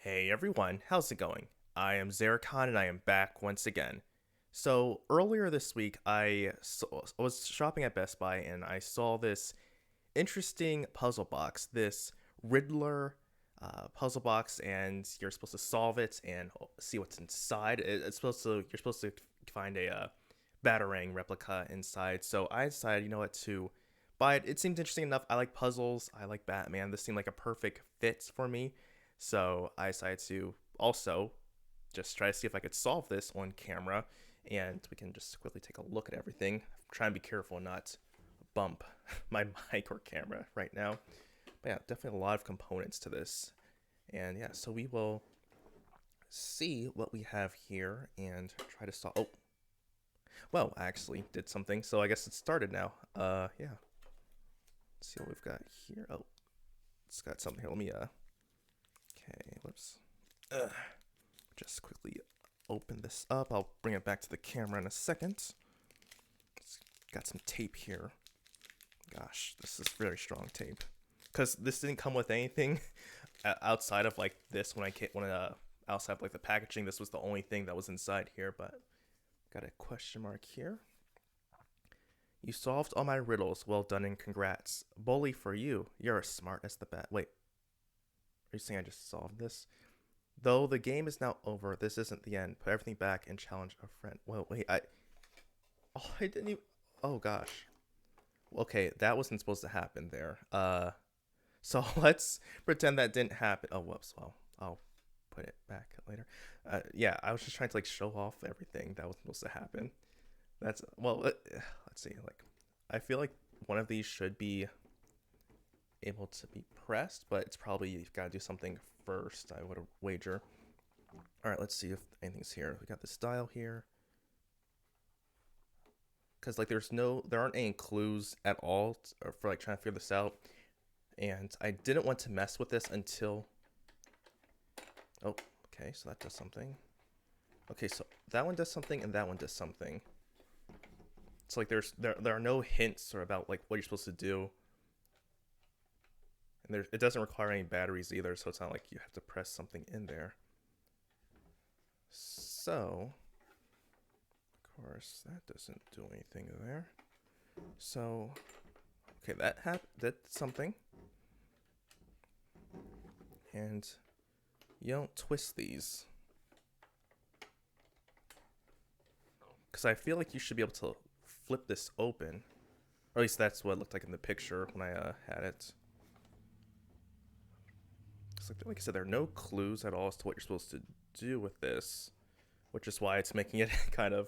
Hey everyone, how's it going? I am Zeracon and I am back once again. So earlier this week, I was shopping at Best Buy and I saw this interesting puzzle box, this Riddler puzzle box, and you're supposed to solve it and see what's inside. You're supposed to find a Batarang replica inside. So I decided, you know what, to buy it. It seemed interesting enough. I like puzzles. I like Batman. This seemed like a perfect fit for me. So I decided to also just try to see if I could solve this on camera, and we can just quickly take a look at everything. I'm trying to be careful and not bump my mic or camera right now. But yeah, definitely a lot of components to this. And yeah, so we will see what we have here and try to solve. Oh, well, I actually did something, so I guess it started now. Yeah. Let's see what we've got here. Oh, it's got something here. Let me Okay, let's just quickly open this up. I'll bring it back to the camera in a second. It's got some tape here. Gosh, this is very strong tape. Because this didn't come with anything outside of like this outside of like the packaging. This was the only thing that was inside here, but got a question mark here. You solved all my riddles. Well done and congrats. Bully for you. You're as smart as the bat. Wait, are you saying I just solved this? Though the game is now over, this isn't the end. Put everything back and challenge a friend. Well, wait, I didn't even. Oh gosh. Okay, that wasn't supposed to happen there. So let's pretend that didn't happen. Oh, whoops. Well, I'll put it back later. Yeah, I was just trying to like show off everything that was supposed to happen. That's well. Let's see. Like, I feel like one of these should be able to be pressed, but it's probably you've got to do something first. I would wager. All right, let's see if anything's here. We got this dial here. Because like there aren't any clues at all for like trying to figure this out, and I didn't want to mess with this until. Oh, okay, so that does something. Okay, so that one does something and that one does something. So like there are no hints or about like what you're supposed to do, and it doesn't require any batteries either, so it's not like you have to press something in there. So, of course, that doesn't do anything there. So, okay, that did something. And you don't twist these. Because I feel like you should be able to flip this open. Or at least that's what it looked like in the picture when I had it. Like I said, there are no clues at all as to what you're supposed to do with this, which is why it's making it kind of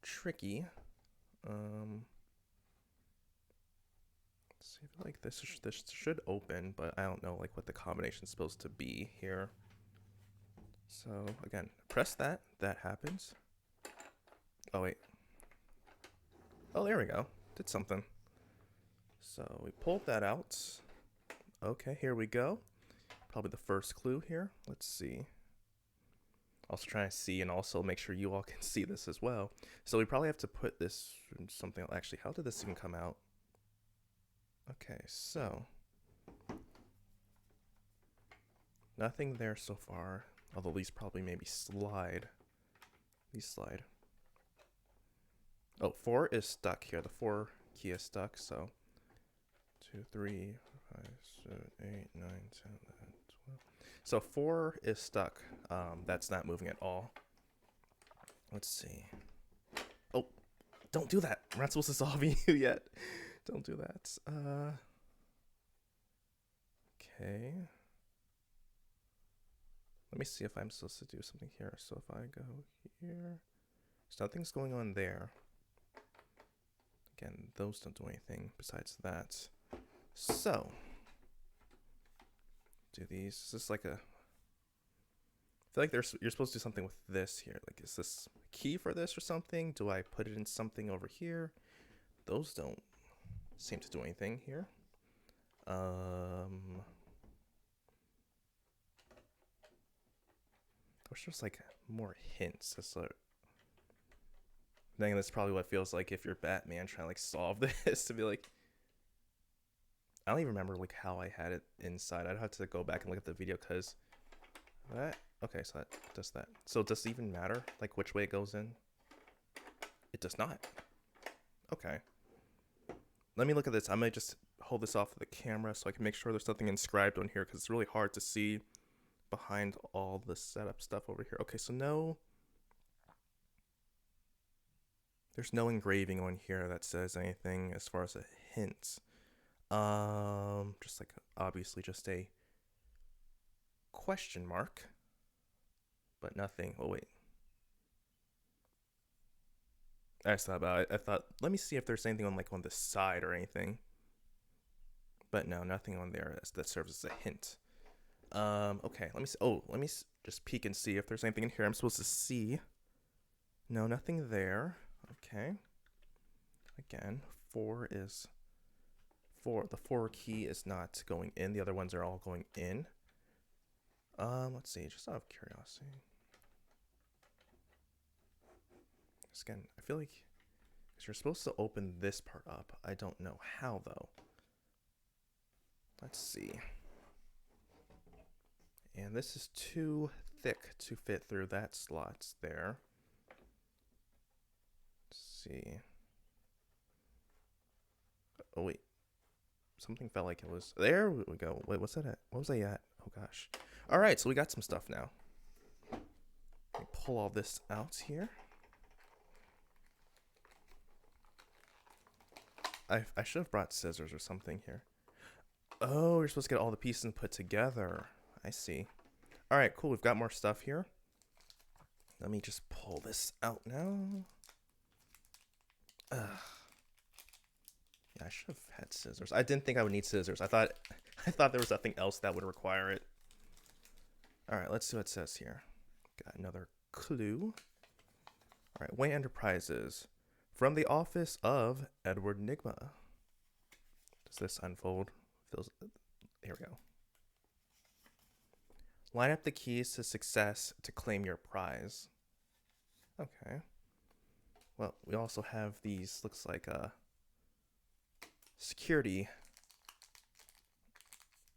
tricky. Let's see, I feel like this should open, but I don't know like what the combination is supposed to be here. So again, press that. That happens. Oh wait. Oh, there we go. Did something. So we pulled that out. Okay, here we go. Probably the first clue here. Let's see. Also trying to see and also make sure you all can see this as well. So we probably have to put this in something. Actually, how did this even come out? Okay, so nothing there so far. Although these probably maybe slide. These slide. Oh, 4 is stuck here. The 4 key is stuck, so 2, 3, 5, 7, 8, 9, 10, 11, 12. So 4 is stuck. That's not moving at all. Let's see. Oh, don't do that. We're not supposed to solve you yet. Don't do that. Okay. Let me see if I'm supposed to do something here. So if I go here, so nothing's going on there. Again, those don't do anything besides that. So, do these. Is this like a. I feel like you're supposed to do something with this here. Like, is this a key for this or something? Do I put it in something over here? Those don't seem to do anything here. I wish there's like more hints. I think that's probably what it feels like if you're Batman trying to like solve this to be like. I don't even remember like how I had it inside. I'd have to go back and look at the video because That, okay, so that does that. So does it even matter, like, which way it goes in? It does not. Okay. Let me look at this. I might just hold this off of the camera so I can make sure there's nothing inscribed on here, because it's really hard to see behind all the setup stuff over here. Okay, so no, there's no engraving on here that says anything as far as a hint. Just like obviously just a question mark, but nothing. Oh wait, I just thought about it. I thought, let me see if there's anything on like on the side or anything, but no, nothing on there that serves as a hint. Okay, let me see. Oh, let me just peek and see if there's anything in here I'm supposed to see. No, nothing there. Okay. Again, 4 is 4. The 4 key is not going in. The other ones are all going in. Let's see, just out of curiosity. Again, I feel like because you're supposed to open this part up. I don't know how though. Let's see. And this is too thick to fit through that slot there. Let's see. Oh wait. Something felt like it was. There we go. Wait, what's that at? What was I at? Oh gosh. Alright, so we got some stuff now. Let me pull all this out here. I should have brought scissors or something here. Oh, you're supposed to get all the pieces and put together. I see. Alright, cool. We've got more stuff here. Let me just pull this out now. Yeah, I should have had scissors. I didn't think I would need scissors. I thought there was nothing else that would require it. Alright, let's see what it says here. Got another clue. Alright, Wayne Enterprises. From the office of Edward Nigma. Does this unfold? Here we go. Line up the keys to success to claim your prize. Okay. Well, we also have these, looks like security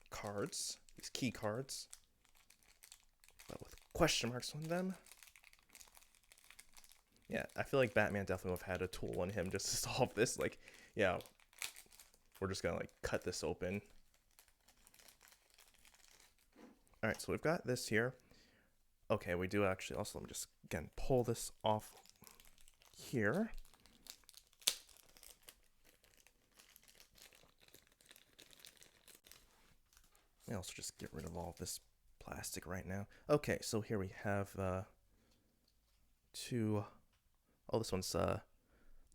cards. These key cards. But with question marks on them. Yeah, I feel like Batman definitely would have had a tool on him just to solve this. Like, yeah, we're just gonna like cut this open. All right, so we've got this here. Okay, we do actually also, let me just again pull this off here. And also just get rid of all this plastic right now. Okay, so here we have two. Oh, this one's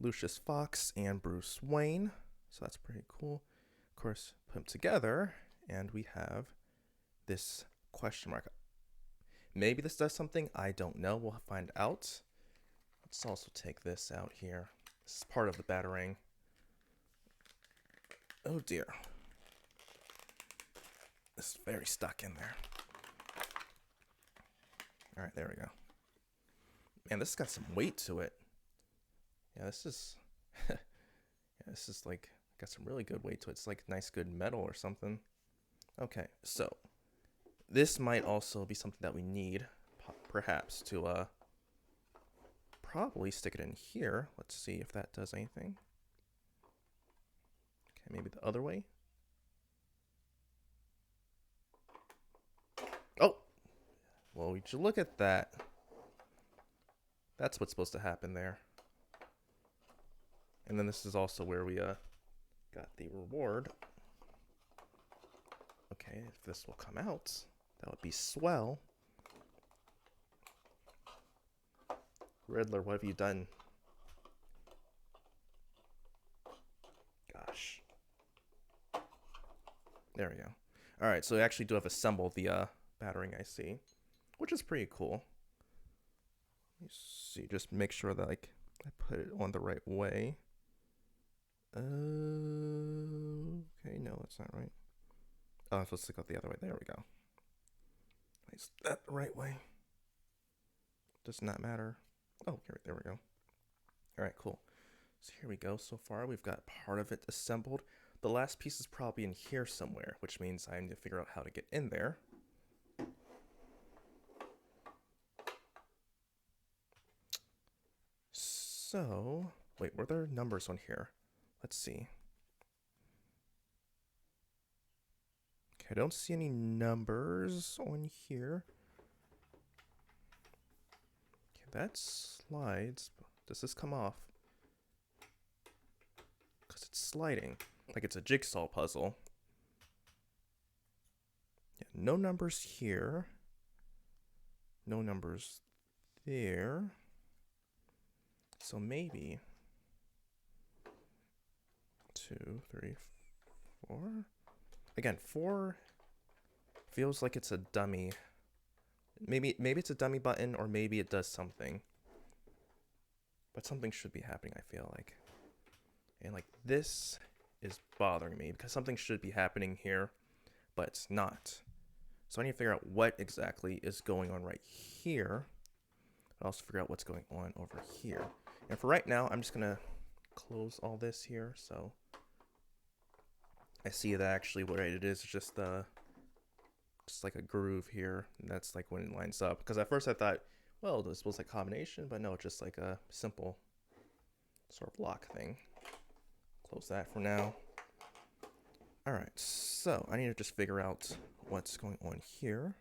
Lucius Fox and Bruce Wayne. So that's pretty cool. Of course, put them together, and we have this question mark. Maybe this does something. I don't know. We'll find out. Let's also take this out here. This is part of the batarang. Oh dear. This is very stuck in there. All right, there we go. Man, this has got some weight to it. Yeah, this is yeah, this is like got some really good weight to it. It's like nice good metal or something. Okay, so this might also be something that we need perhaps to probably stick it in here. Let's see if that does anything. Okay, maybe the other way. Oh, well, would you look at that? That's what's supposed to happen there. And then this is also where we got the reward. Okay, if this will come out, that would be swell. Riddler, what have you done? Gosh. There we go. Alright, so we actually do have assembled the batarang, I see. Which is pretty cool. Let me see, just make sure that like I put it on the right way. Okay, no, that's not right. Oh, I'm supposed to go the other way. There we go. Is that the right way? Does not matter. Oh, there we go. All right, cool. So here we go. So far, we've got part of it assembled. The last piece is probably in here somewhere, which means I need to figure out how to get in there. So, wait, were there numbers on here? Let's see. Okay, I don't see any numbers on here. Okay, that slides. Does this come off? Because it's sliding. Like it's a jigsaw puzzle. Yeah, no numbers here. No numbers there. So maybe 2, 3, 4. Again, 4 feels like it's a dummy. Maybe it's a dummy button, or maybe it does something. But something should be happening, I feel like. And like this is bothering me because something should be happening here, but it's not. So I need to figure out what exactly is going on right here. I'll also figure out what's going on over here. And for right now, I'm just gonna close all this here. So I see that actually what it is just like a groove here. And that's like when it lines up. Because at first I thought, well, this was like a combination, but no, it's just like a simple sort of lock thing. Close that for now. All right, so I need to just figure out what's going on here.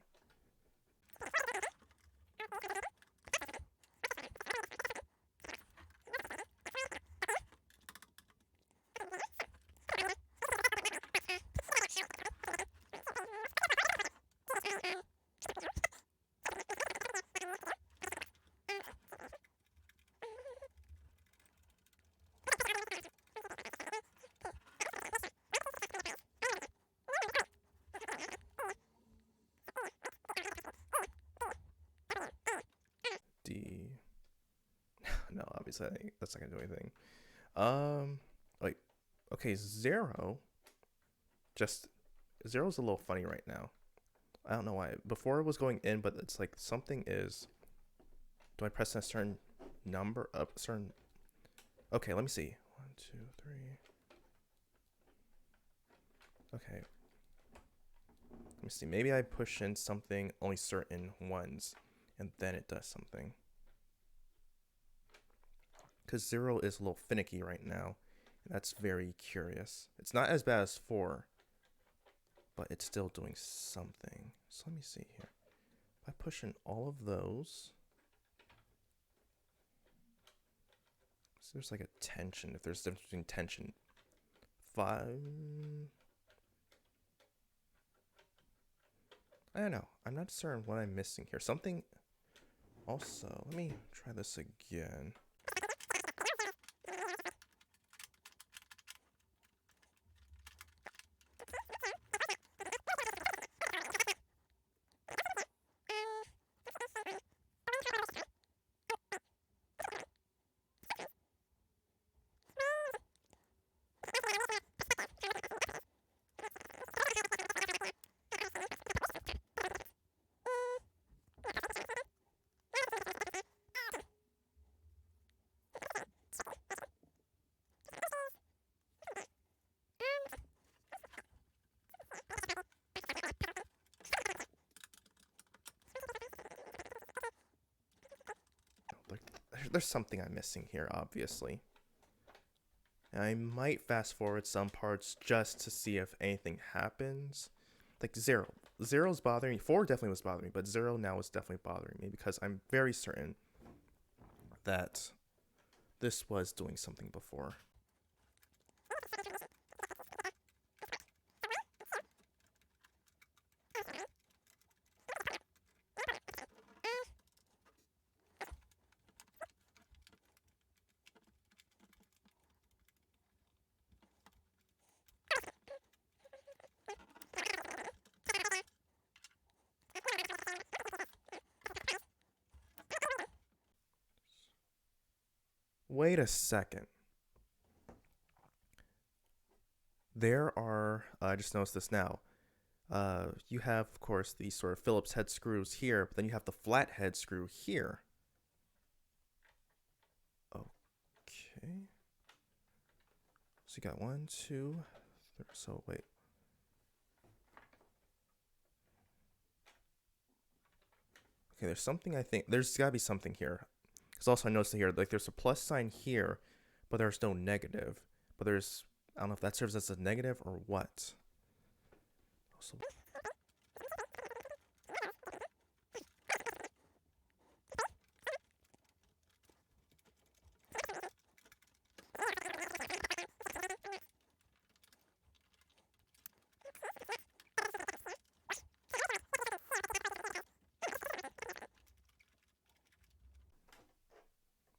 No, obviously that's not gonna do anything. Like, okay, zero. Zero's a little funny right now. I don't know why. Before it was going in, but it's like something is. Do I press a certain number? Certain. Okay, let me see. 1, 2, 3. Okay. Let me see. Maybe I push in something only certain ones, and then it does something. Because 0 is a little finicky right now. That's very curious. It's not as bad as 4, but it's still doing something. So let me see here. If I push in all of those, so there's like a tension. If there's a difference between tension, 5. I don't know. I'm not certain what I'm missing here. Something. Also, let me try this again. There's something I'm missing here, obviously. And I might fast forward some parts just to see if anything happens. Like 0. 0's bothering me. 4 definitely was bothering me, but 0 now is definitely bothering me because I'm very certain that this was doing something before. Wait a second. There are, I just noticed this now. You have, of course, these sort of Phillips head screws here, but then you have the flat head screw here. Okay. So you got 1, 2, 3. So wait. Okay, there's something I think. There's gotta be something here. Because also I noticed here, like there's a plus sign here, but there's no negative. But there's, I don't know if that serves as a negative or what. Also,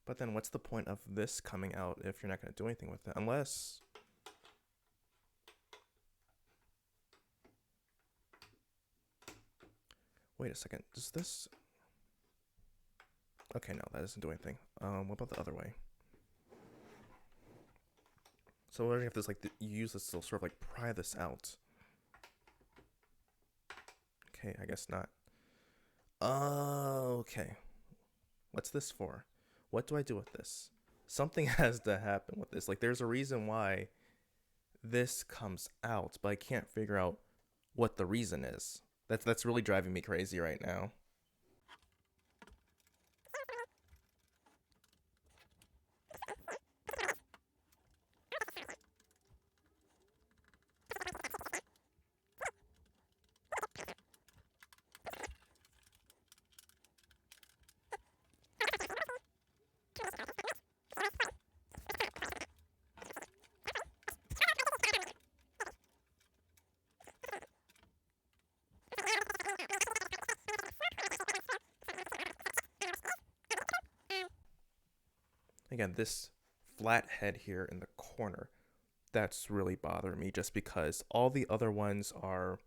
but then what's the point of this coming out if you're not going to do anything with it? Unless... Wait a second. Does this... Okay, no, that doesn't do anything. What about the other way? So what if you have this, like, you use this to sort of, like, pry this out? Okay, I guess not. Okay. What's this for? What do I do with this? Something has to happen with this. Like, there's a reason why this comes out, but I can't figure out what the reason is. That's really driving me crazy right now. Again, this flat head here in the corner, that's really bothering me just because all the other ones are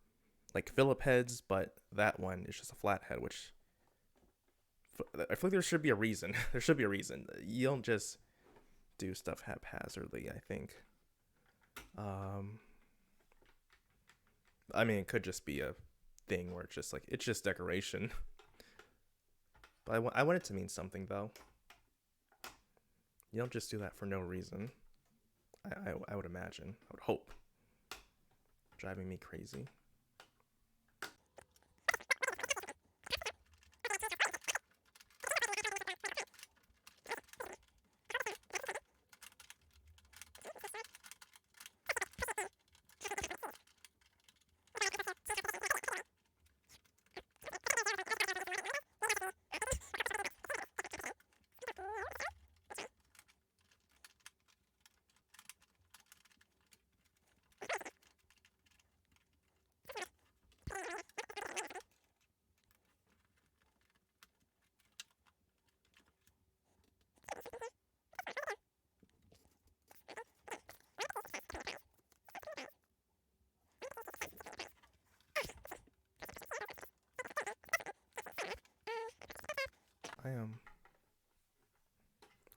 like Phillip heads, but that one is just a flat head, which I feel like there should be a reason. There should be a reason. You don't just do stuff haphazardly, I think. I mean, it could just be a thing where it's just like, it's just decoration. But I want it to mean something, though. You don't just do that for no reason. I would imagine. I would hope. Driving me crazy.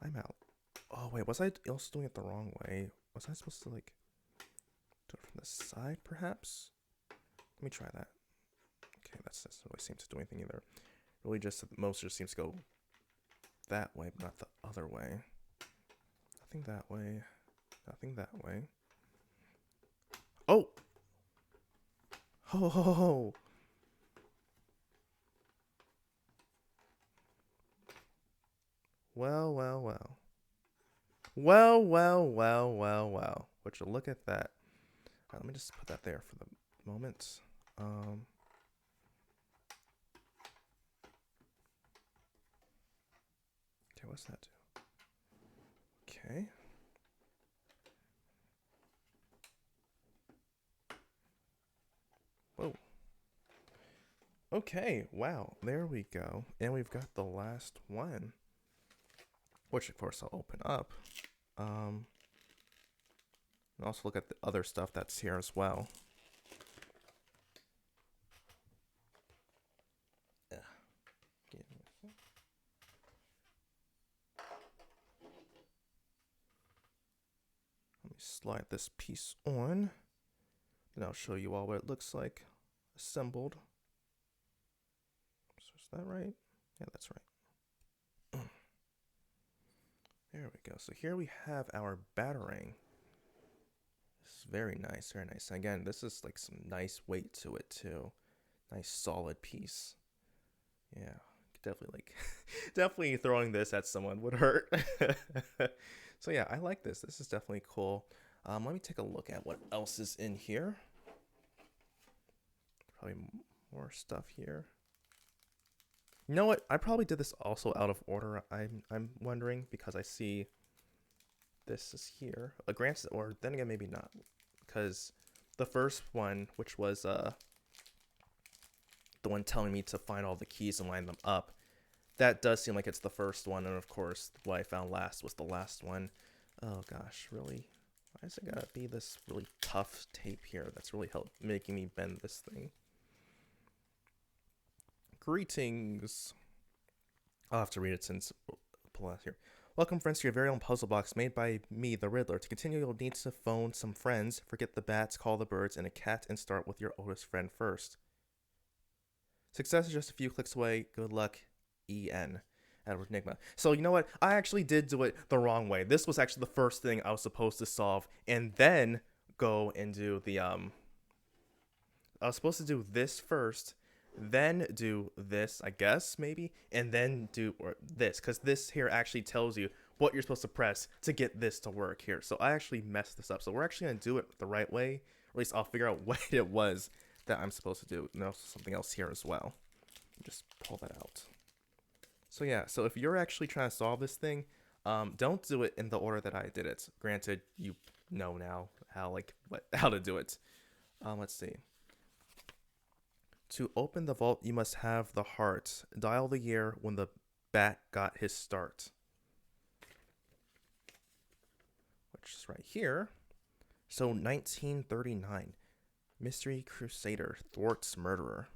I'm out. Oh wait, was I also doing it the wrong way? Was I supposed to like do it from the side perhaps? Let me try that. Okay, that doesn't really seem to do anything either. Really just most just seems to go that way, but not the other way. Nothing that way. Nothing that way. Oh! Ho ho ho! Well, well, well. Well, well, well, well, well. Would you look at that? Alright, let me just put that there for the moment. Okay, what's that do? Okay. Whoa. Okay, wow, there we go. And we've got the last one. Which, of course, I'll open up. And also look at the other stuff that's here as well. Let me slide this piece on. Then I'll show you all what it looks like assembled. So is that right? Yeah, that's right. There we go. So here we have our batarang. This is very nice, very nice. Again, this is like some nice weight to it too. Nice solid piece. Yeah, definitely like definitely throwing this at someone would hurt. So yeah, I like this. This is definitely cool. Let me take a look at what else is in here. Probably more stuff here. You know what? I probably did this also out of order. I'm wondering because I see this is here. Granted, or then again, maybe not, because the first one, which was the one telling me to find all the keys and line them up, that does seem like it's the first one, and of course, what I found last was the last one. Oh gosh, really? Why is it gotta be this really tough tape here that's really making me bend this thing? Greetings. I'll have to read it since pull out here. Welcome, friends, to your very own puzzle box made by me, the Riddler. To continue, you'll need to phone some friends, forget the bats, call the birds, and a cat, and start with your oldest friend first. Success is just a few clicks away. Good luck, E.N. Edward Enigma. So you know what? I actually did do it the wrong way. This was actually the first thing I was supposed to solve, and then go and do the I was supposed to do this first, then do this, I guess, maybe, and then do this, because this here actually tells you what you're supposed to press to get this to work here. So I actually messed this up. So we're actually going to do it the right way, or at least I'll figure out what it was that I'm supposed to do. And also something else here as well. Just pull that out. So yeah, so if you're actually trying to solve this thing, don't do it in the order that I did it. Granted, you know now how to do it. Let's see. To open the vault, you must have the heart. Dial the year when the bat got his start. Which is right here. So 1939. Mystery Crusader thwarts murderer.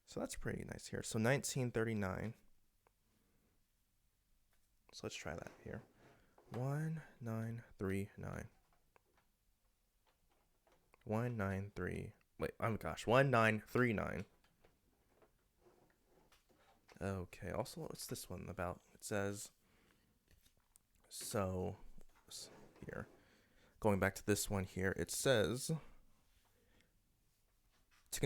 So that's pretty nice here. So 1939. So let's try that here. 1939. 193. Wait, oh my gosh, 1939. Okay, also, what's this one about? It says, so, here, going back to this one here, it says, to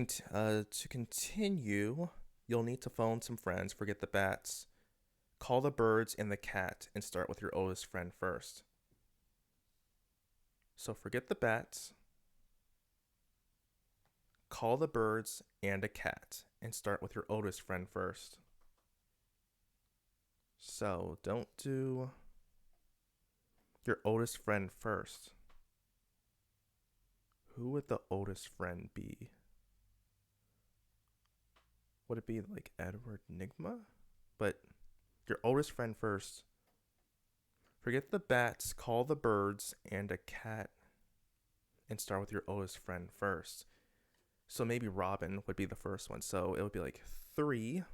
continue, you'll need to phone some friends, forget the bats, call the birds and the cat, and start with your oldest friend first. So forget the bats, call the birds and a cat, and start with your oldest friend first. So don't do your oldest friend first. Who would the oldest friend be? Would it be like Edward Enigma? But your oldest friend first. Forget the bats, call the birds and a cat, and start with your oldest friend first. So maybe Robin would be the first one. So it would be like 3.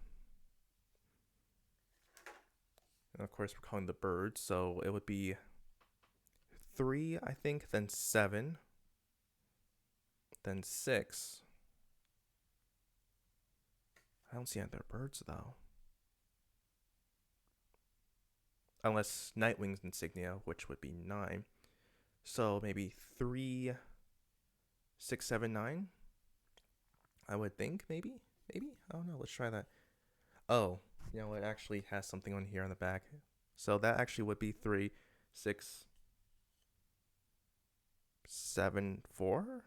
And of course, we're calling the birds. So it would be 3, I think, then 7, then 6. I don't see any other birds, though. Unless Nightwing's insignia, which would be 9. So maybe 3, 6, 7, 9. I would think, maybe? I don't know. Let's try that. Oh, you know, it actually has something on here on the back. So that actually would be 3, 6, 7, 4.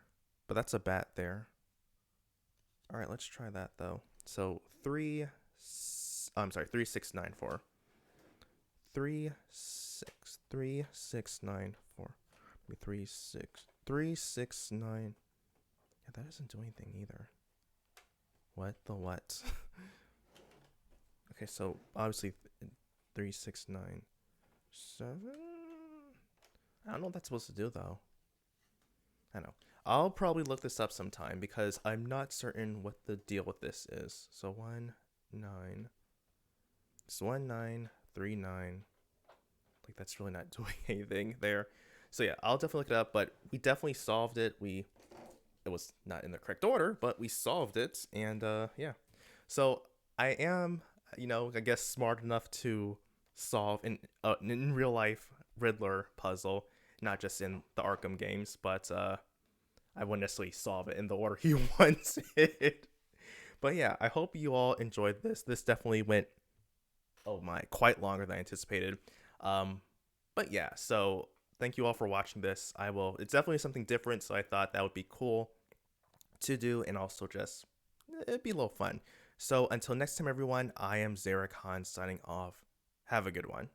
But that's a bat there. All right, let's try that, though. So 3, 6, 9, 4. 3, 6, 3, 6, 9, 4. 3, 6, 3, 6, 9. Yeah, that doesn't do anything either. What the what? Okay, so obviously 3, 6, 9, 7. I don't know what that's supposed to do, though. I know. I'll probably look this up sometime because I'm not certain what the deal with this is. So 1, 9. It's 1, 9, 3, 9. Like, that's really not doing anything there. So yeah, I'll definitely look it up, but we definitely solved it. It was not in the correct order, but we solved it, and yeah. So I am, I guess smart enough to solve in real life Riddler puzzle, not just in the Arkham games, but I wouldn't necessarily solve it in the order he wants it. But yeah, I hope you all enjoyed this. This definitely went, oh my, quite longer than I anticipated. Um, but yeah, so thank you all for watching this. It's definitely something different, so I thought that would be cool to do, and also just, it'd be a little fun. So until next time, everyone, I am Xeracon signing off. Have a good one.